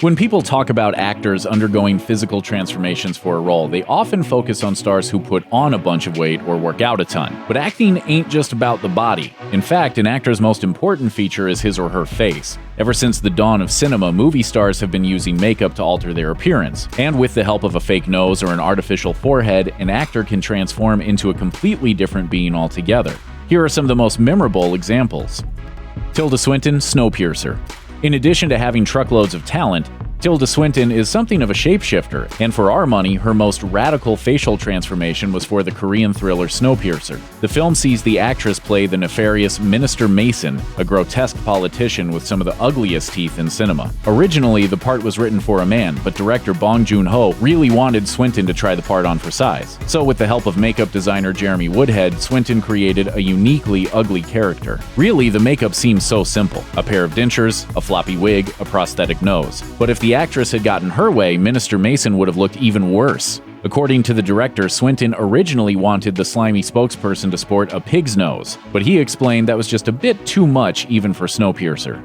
When people talk about actors undergoing physical transformations for a role, they often focus on stars who put on a bunch of weight or work out a ton. But acting ain't just about the body. In fact, an actor's most important feature is his or her face. Ever since the dawn of cinema, movie stars have been using makeup to alter their appearance. And with the help of a fake nose or an artificial forehead, an actor can transform into a completely different being altogether. Here are some of the most memorable examples. Tilda Swinton, Snowpiercer. In addition to having truckloads of talent, Tilda Swinton is something of a shapeshifter, and for our money, her most radical facial transformation was for the Korean thriller Snowpiercer. The film sees the actress play the nefarious Minister Mason, a grotesque politician with some of the ugliest teeth in cinema. Originally, the part was written for a man, but director Bong Joon-ho really wanted Swinton to try the part on for size. So with the help of makeup designer Jeremy Woodhead, Swinton created a uniquely ugly character. Really, the makeup seems so simple. A pair of dentures, a floppy wig, a prosthetic nose. But if the actress had gotten her way, Minister Mason would have looked even worse. According to the director, Swinton originally wanted the slimy spokesperson to sport a pig's nose, but he explained that was just a bit too much even for Snowpiercer.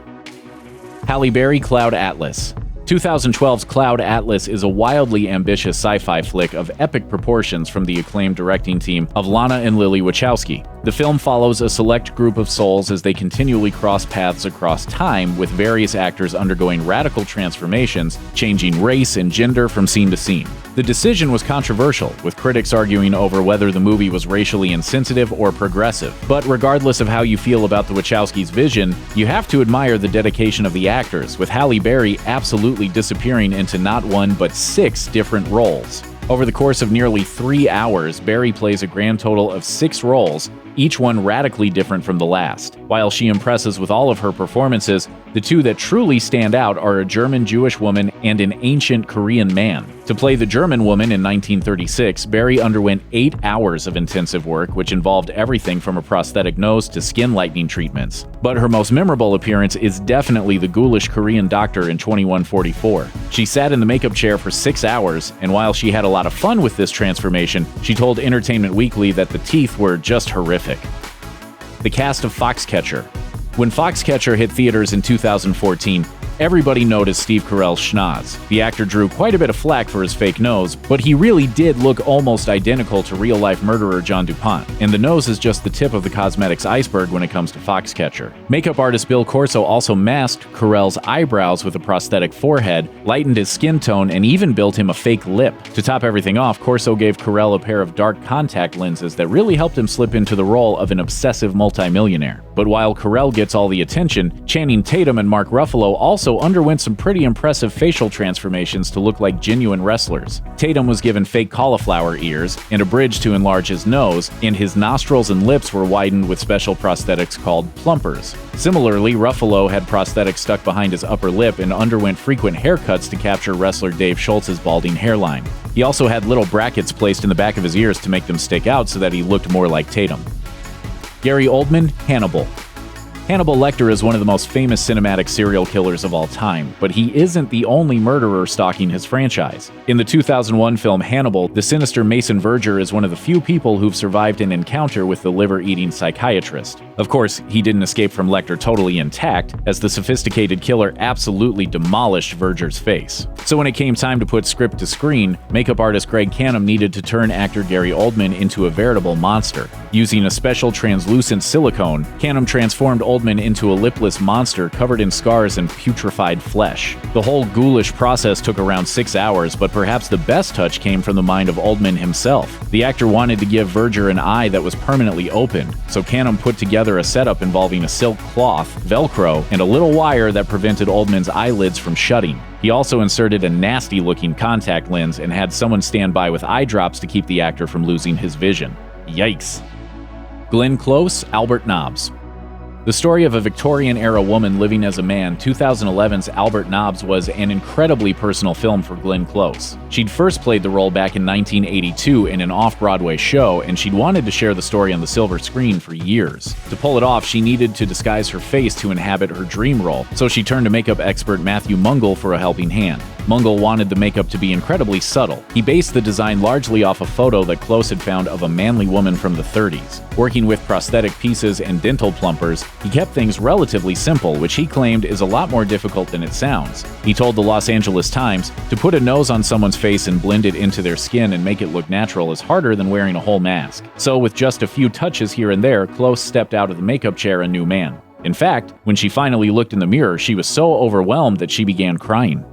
Halle Berry, Cloud Atlas. 2012's Cloud Atlas is a wildly ambitious sci-fi flick of epic proportions from the acclaimed directing team of Lana and Lily Wachowski. The film follows a select group of souls as they continually cross paths across time, with various actors undergoing radical transformations, changing race and gender from scene to scene. The decision was controversial, with critics arguing over whether the movie was racially insensitive or progressive. But regardless of how you feel about the Wachowskis' vision, you have to admire the dedication of the actors, with Halle Berry absolutely disappearing into not one but 6 different roles. Over the course of nearly 3 hours, Berry plays a grand total of 6 roles, each one radically different from the last. While she impresses with all of her performances, the 2 that truly stand out are a German Jewish woman and an ancient Korean man. To play the German woman in 1936, Berry underwent 8 hours of intensive work, which involved everything from a prosthetic nose to skin lightening treatments. But her most memorable appearance is definitely the ghoulish Korean doctor in 2144. She sat in the makeup chair for 6 hours, and while she had a lot of fun with this transformation, she told Entertainment Weekly that the teeth were just horrific. The cast of Foxcatcher. When Foxcatcher hit theaters in 2014, everybody noticed Steve Carell's schnoz. The actor drew quite a bit of flack for his fake nose, but he really did look almost identical to real-life murderer John DuPont, and the nose is just the tip of the cosmetics iceberg when it comes to Foxcatcher. Makeup artist Bill Corso also masked Carell's eyebrows with a prosthetic forehead, lightened his skin tone, and even built him a fake lip. To top everything off, Corso gave Carell a pair of dark contact lenses that really helped him slip into the role of an obsessive multimillionaire. But while Carell gets all the attention, Channing Tatum and Mark Ruffalo also underwent some pretty impressive facial transformations to look like genuine wrestlers. Tatum was given fake cauliflower ears and a bridge to enlarge his nose, and his nostrils and lips were widened with special prosthetics called plumpers. Similarly, Ruffalo had prosthetics stuck behind his upper lip and underwent frequent haircuts to capture wrestler Dave Schultz's balding hairline. He also had little brackets placed in the back of his ears to make them stick out so that he looked more like Tatum. Gary Oldman, Hannibal. Hannibal Lecter is one of the most famous cinematic serial killers of all time, but he isn't the only murderer stalking his franchise. In the 2001 film Hannibal, the sinister Mason Verger is one of the few people who've survived an encounter with the liver-eating psychiatrist. Of course, he didn't escape from Lecter totally intact, as the sophisticated killer absolutely demolished Verger's face. So when it came time to put script to screen, makeup artist Greg Canham needed to turn actor Gary Oldman into a veritable monster. Using a special translucent silicone, Canham transformed Oldman into a lipless monster covered in scars and putrefied flesh. The whole ghoulish process took around 6 hours, but perhaps the best touch came from the mind of Oldman himself. The actor wanted to give Verger an eye that was permanently open, so Canham put together a setup involving a silk cloth, Velcro, and a little wire that prevented Oldman's eyelids from shutting. He also inserted a nasty-looking contact lens and had someone stand by with eye drops to keep the actor from losing his vision. Yikes. Glenn Close, Albert Nobbs. The story of a Victorian-era woman living as a man, 2011's Albert Nobbs was an incredibly personal film for Glenn Close. She'd first played the role back in 1982 in an off-Broadway show, and she'd wanted to share the story on the silver screen for years. To pull it off, she needed to disguise her face to inhabit her dream role, so she turned to makeup expert Matthew Mungle for a helping hand. Mungle wanted the makeup to be incredibly subtle. He based the design largely off a photo that Close had found of a manly woman from the 30s. Working with prosthetic pieces and dental plumpers, he kept things relatively simple, which he claimed is a lot more difficult than it sounds. He told the Los Angeles Times, "To put a nose on someone's face and blend it into their skin and make it look natural is harder than wearing a whole mask." So with just a few touches here and there, Close stepped out of the makeup chair a new man. In fact, when she finally looked in the mirror, she was so overwhelmed that she began crying.